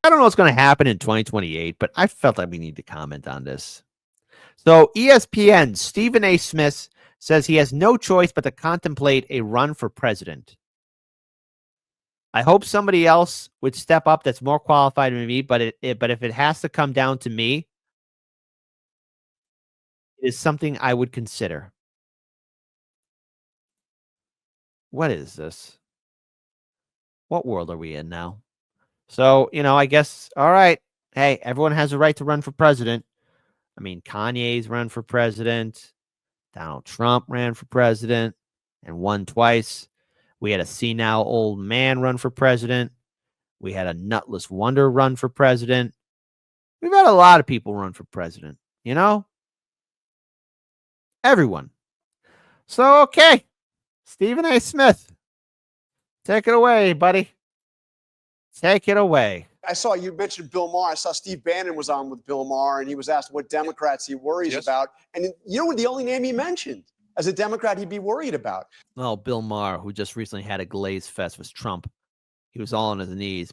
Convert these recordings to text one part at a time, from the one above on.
I don't know what's going to happen in 2028, but I felt like we need to comment on this. So ESPN, Stephen A. Smith says he has no choice but to contemplate a run for president. I hope somebody else would step up that's more qualified than me, but if it has to come down to me, it is something I would consider. What is this? What world are we in now? So, I guess, all right. Hey, everyone has a right to run for president. I mean, Kanye's run for president. Donald Trump ran for president and won twice. We had a senile old man run for president. We had a nutless wonder run for president. We've had a lot of people run for president, Everyone. So, okay. Stephen A. Smith, take it away, buddy. Take it away. I saw you mentioned Bill Maher. I saw Steve Bannon was on with Bill Maher, and he was asked what Democrats he worries about. And the only name he mentioned as a Democrat he'd be worried about. Oh, Bill Maher, who just recently had a glaze fest with Trump. He was all on his knees.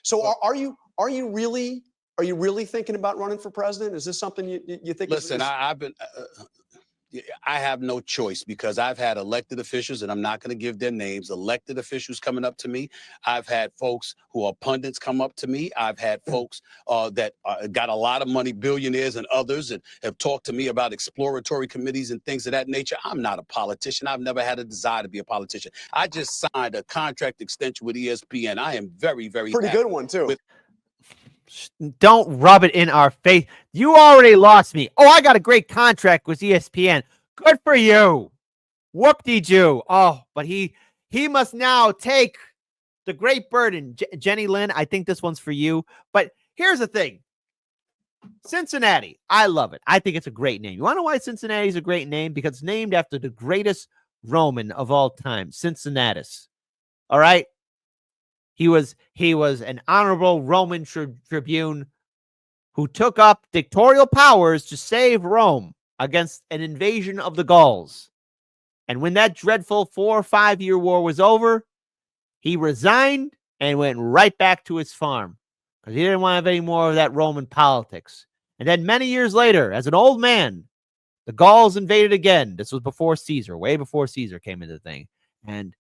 So are you really thinking about running for president? Is this something you think? Listen, I have no choice because I've had elected officials, and I'm not going to give their names, elected officials coming up to me. I've had folks who are pundits come up to me. I've had folks that got a lot of money, billionaires and others, and have talked to me about exploratory committees and things of that nature. I'm not a politician. I've never had a desire to be a politician. I just signed a contract extension with ESPN. I am very, very pretty good one, too. Don't rub it in our face. You already lost me. Oh, I got a great contract with ESPN. Good for you. Whoop-de-doo. Oh, but he must now take the great burden. Jenny Lynn, I think this one's for you. But here's the thing. Cincinnati, I love it. I think it's a great name. You want to know why Cincinnati is a great name? Because it's named after the greatest Roman of all time, Cincinnatus. All right? He was an honorable Roman tribune who took up dictatorial powers to save Rome against an invasion of the Gauls. And when that dreadful 4 or 5 year war was over, he resigned and went right back to his farm because he didn't want to have any more of that Roman politics. And then many years later, as an old man, the Gauls invaded again. This was before Caesar, way before Caesar came into the thing. And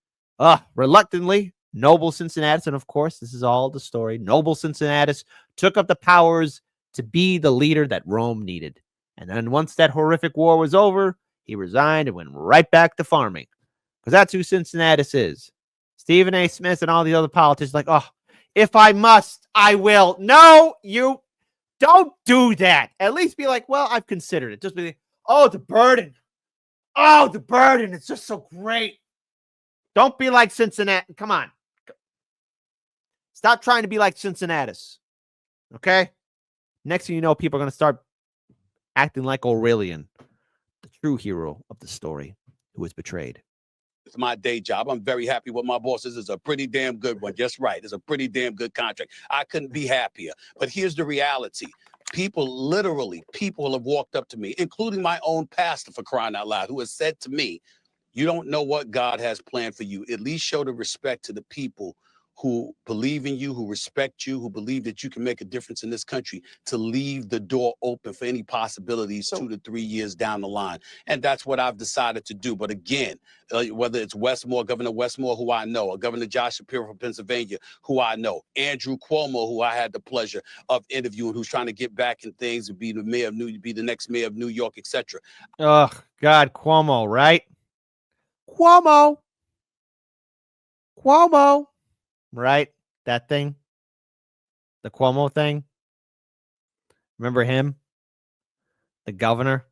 reluctantly, noble Cincinnatus, and of course, this is all the story, noble Cincinnatus took up the powers to be the leader that Rome needed. And then once that horrific war was over, he resigned and went right back to farming. Because that's who Cincinnatus is. Stephen A. Smith and all the other politicians like, oh, if I must, I will. No, you don't do that. At least be like, well, I've considered it. Just be like, oh, the burden. Oh, the burden. It's just so great. Don't be like Cincinnati. Come on. Stop trying to be like Cincinnatus. Okay? Next thing you know, people are going to start acting like Aurelian, the true hero of the story who was betrayed. It's my day job. I'm very happy with my boss. This is a pretty damn good one. Just right. It's a pretty damn good contract. I couldn't be happier. But here's the reality. People have walked up to me, including my own pastor, for crying out loud, who has said to me, you don't know what God has planned for you. At least show the respect to the people who believe in you, who respect you, who believe that you can make a difference in this country, to leave the door open for any possibilities 2 to 3 years down the line. And that's what I've decided to do. But again, whether it's Westmore, Governor Westmore, who I know, or Governor Josh Shapiro from Pennsylvania, who I know, Andrew Cuomo, who I had the pleasure of interviewing, who's trying to get back in things and be the next mayor of New York, etc. Oh, God, Cuomo, right? Cuomo. Right? That thing. The Cuomo thing. Remember him? The governor.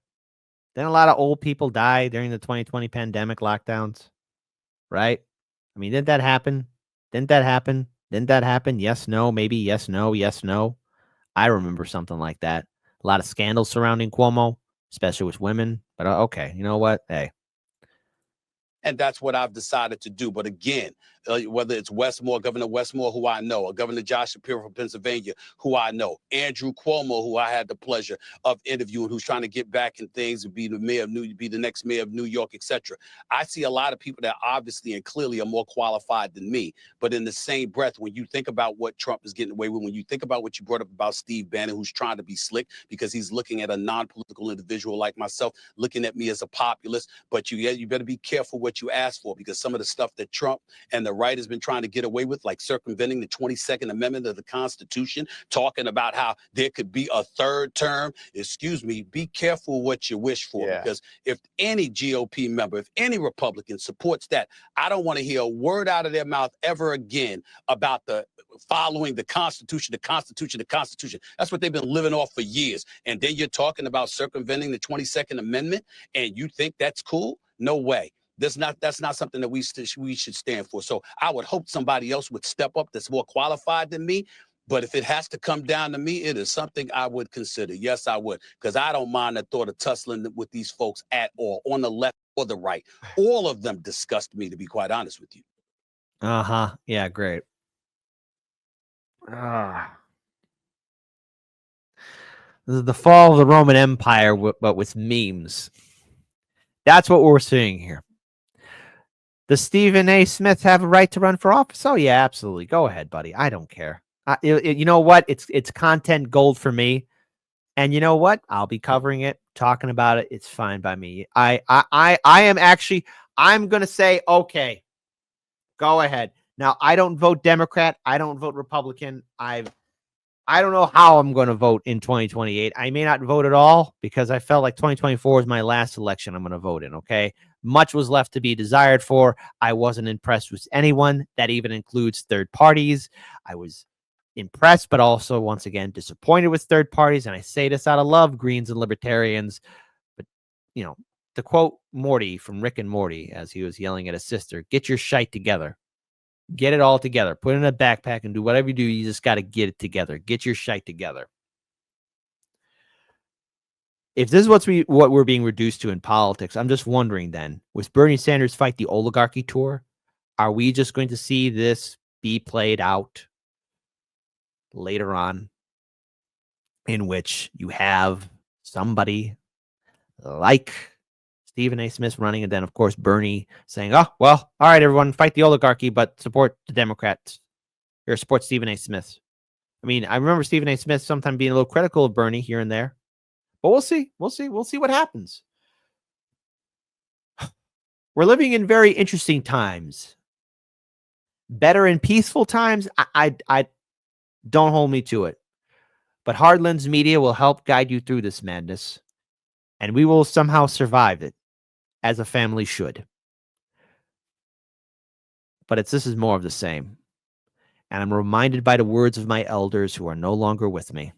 Then a lot of old people die during the 2020 pandemic lockdowns. Right? I mean, didn't that happen? Didn't that happen? Yes, no, maybe yes, no, yes, no. I remember something like that. A lot of scandals surrounding Cuomo, especially with women. But okay, you know what? Hey. And that's what I've decided to do. But again, whether it's Westmore, Governor Westmore, who I know, or Governor Josh Shapiro from Pennsylvania, who I know, Andrew Cuomo, who I had the pleasure of interviewing, who's trying to get back in things and be the mayor of be the next mayor of New York, etc. I see a lot of people that obviously and clearly are more qualified than me. But in the same breath, when you think about what Trump is getting away with, when you think about what you brought up about Steve Bannon, who's trying to be slick because he's looking at a non-political individual like myself, looking at me as a populist, but you better be careful what you ask for, because some of the stuff that Trump and the right has been trying to get away with, like circumventing the 22nd Amendment of the Constitution, talking about how there could be a third term. Excuse me, be careful what you wish for, because if any GOP member, if any Republican supports that, I don't want to hear a word out of their mouth ever again about the following the Constitution, the Constitution, the Constitution. That's what they've been living off for years. And then you're talking about circumventing the 22nd Amendment, and you think that's cool? No way. That's not something that we should stand for. So I would hope somebody else would step up that's more qualified than me. But if it has to come down to me, it is something I would consider. Yes, I would, because I don't mind the thought of tussling with these folks at all, on the left or the right. All of them disgust me, to be quite honest with you. Uh-huh. Yeah, great. This is the fall of the Roman Empire, but with memes. That's what we're seeing here. Does Stephen A. Smith have a right to run for office? Oh, yeah, absolutely. Go ahead, buddy. I don't care. You know what? It's content gold for me. And you know what? I'll be covering it, talking about it. It's fine by me. I am actually, I'm going to say, okay, go ahead. Now, I don't vote Democrat. I don't vote Republican. I don't know how I'm going to vote in 2028. I may not vote at all because I felt like 2024 is my last election I'm going to vote in, okay? Much was left to be desired for. I wasn't impressed with anyone. That even includes third parties. I was impressed, but also, once again, disappointed with third parties. And I say this out of love, Greens and Libertarians. But, you know, to quote Morty from Rick and Morty as he was yelling at his sister, get your shite together. Get it all together. Put it in a backpack and do whatever you do. You just got to get it together. Get your shite together. If this is what we're being reduced to in politics, I'm just wondering then, with Bernie Sanders Fight the Oligarchy tour, are we just going to see this be played out later on, in which you have somebody like Stephen A. Smith running, and then, of course, Bernie saying, oh, well, all right, everyone, fight the oligarchy, but support the Democrats, or support Stephen A. Smith. I mean, I remember Stephen A. Smith sometimes being a little critical of Bernie here and there, but we'll see. We'll see what happens. We're living in very interesting times. Better and peaceful times, I don't hold me to it. But Hardlands Media will help guide you through this madness, and we will somehow survive it, as a family should. But this is more of the same. And I'm reminded by the words of my elders who are no longer with me.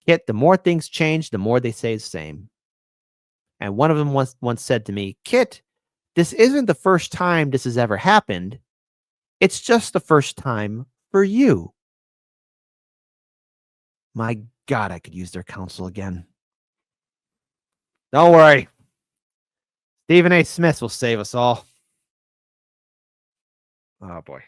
Kit, the more things change, the more they say the same. And one of them once said to me, Kit, this isn't the first time this has ever happened. It's just the first time for you. My God, I could use their counsel again. Don't worry. Stephen A. Smith will save us all. Oh, boy.